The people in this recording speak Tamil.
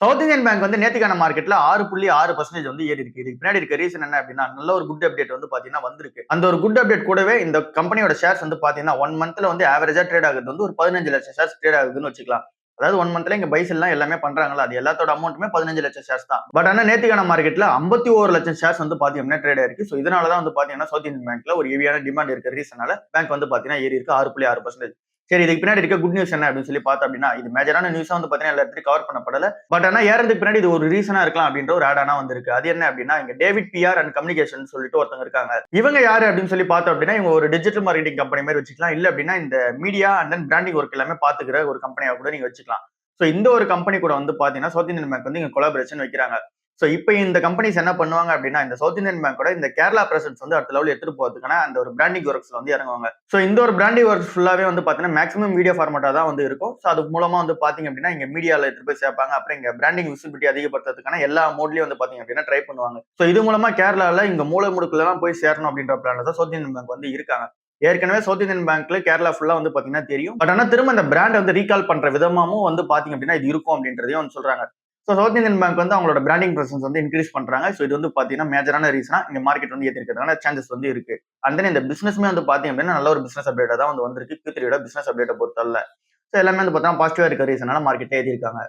சவுத் இந்தியன் பேங்க் வந்து நேத்துக்கான மார்க்கெட்ல 6.6% வந்து ஏறி இருக்கு. இதுக்கு பின்னாடி இருக்க ரீசன் என்ன அப்படின்னா, நல்ல ஒரு குட் அப்டேட் வந்து பாத்தீங்கன்னா வந்திருக்கு. அந்த ஒரு குட் அப்டேட் கூடவே இந்த கம்பெனியோட ஷேர்ஸ் வந்து பாத்தீங்கன்னா 1 மந்த்ல வந்து ஆவரேஜா ட்ரேட் ஆகுது வந்து ஒரு 15 லட்சம் ஷேர்ஸ் ட்ரேட் ஆகுதுன்னு வச்சுக்கலாம். அதாவது 1 மந்த்ல இங்க பை செல்லாம் எல்லாமே பண்றாங்கல்ல, அது எல்லாத்தோட அமௌண்ட்டுமே 15 லட்சம் ஷேர்ஸ் தான். பட் ஆனா நேத்துக்கான மார்க்கெட்ல 51 லட்சம் ஷேர்ஸ் வந்து பாத்தீங்கன்னா ட்ரேட் ஆயிருக்கு. சோ இதனால தான் வந்து பாத்தீங்கன்னா சவுத் இந்தியன் பேங்க்ல ஒரு ஹெவியான டிமாண்ட் இருக்க ரீசனால பேங்க் வந்து பாத்தீங்கன்னா ஏறி இருக்கு 6.6%. சரி, இதுக்கு பின்னாடி இருக்க குட் நியூஸ் என்ன அப்படின்னு சொல்லி பார்த்தோம் அப்படின்னா, இது மேஜரான நியூஸா வந்து பாத்தீங்கன்னா எல்லா இடத்துலயும் கவர் பண்ணப்படல. பட் ஆனா ஏறதுக்கு பின்னாடி இது ஒரு ரீசனா இருக்கலாம் அப்படின்ற ஒரு ஆட் ஆனா வந்திருக்கு. அது என்ன அப்படின்னா, இங்க டேவிட் பிஆர் அண்ட் கம்யூனிகேஷன் சொல்லிட்டு ஒருத்தங்க இருக்காங்க. இவங்க யாரு அப்படின்னு சொல்லி பார்த்தோம் அப்படின்னா, இவங்க ஒரு டிஜிட்டல் மார்க்கெட்டிங் கம்பெனி மாதிரி வச்சுக்கலாம். இல்ல அப்படின்னா இந்த media and then branding work எல்லாமே பாத்துக்கிற ஒரு கம்பெனியா கூட நீங்க வச்சுக்கலாம். சோ இந்த ஒரு கம்பெனி கூட வந்து பாத்தீங்கன்னா சவுத் இந்தியன் பேங்க் வந்து இங்க கொலாபரேஷன் வைக்கிறாங்க. சோ இப்ப இந்த கம்பெனிஸ் என்ன பண்ணுவாங்க அப்படின்னா, இந்த சவுத் இந்தியன் பேங்கோட இந்த கேரளா பிரசன்ஸ் வந்து அடுத்த லெவல் எடுத்துட்டு போறதுக்கான அந்த ஒரு பிராண்டிங் ஒர்க்ஸ்ல வந்து இறங்குவாங்க. சோ இந்த ஒரு பிராண்டிங் ஒர்க்ஸ் ஃபுல்லாவே வந்து பாத்தீங்கன்னா மேக்ஸிமம் மீடியா ஃபார்மேட்டா தான் வந்து இருக்கும். சோ அது மூலமா வந்து பாத்தீங்க அப்படின்னா இங்க மீடியால எடுத்துட்டு போய் சேர்ப்பாங்க. அப்புறம் இங்க பிராண்டிங் விசிபிலிட்டி அதிகப்படுத்துறதுக்கான எல்லா மோட்லயும் வந்து பாத்தீங்க அப்படின்னா ட்ரை பண்ணுவாங்க. சோ இது மூலமா கேரளால இங்க மூலை முடுக்குல எல்லாம் போய் சேரணும் அப்படின்ற பிளான்ல தான் சவுத் இந்தியன் பேங்க் வந்து இருக்காங்க. ஏற்கனவே சவுத் இந்தியன் பேங்க்ல கேரளா ஃபுல்லா வந்து பாத்தீங்கன்னா தெரியும். பட் ஆனா திரும்ப அந்த பிராண்ட் வந்து ரீகால் பண்ற விதமாவும் வந்து பாத்தீங்க அப்படின்னா இது இருக்கும் அப்படின்றதையும் வந்து சொல்றாங்க. ஸோ சவுத் இந்தியன் பேங்க் வந்து அவங்களோட பிராண்டிங் பிரசன்ஸ் வந்து இன்க்ரீஸ் பண்றாங்க. ஸோ இது வந்து பாத்தீங்கன்னா மேஜரான ரீசனா இந்த மார்க்கெட் வந்து ஏற்றிருக்கிறதுனால சான்சஸ் வந்து இருக்கு. அண்ட் தென் இந்த பிசினஸ்மே வந்து பாத்தீங்க அப்படின்னா நல்ல ஒரு பிசினஸ் அப்டேட்டா தான் வந்து வந்திருக்கு. Q3 பிசினஸ் அப்டேட்டை பொறுத்தவரை. ஸோ எல்லாமே வந்து பார்த்தா பாசிட்டிவா இருக்க ரீசனால மார்க்கெட் ஏறி இருக்காங்க.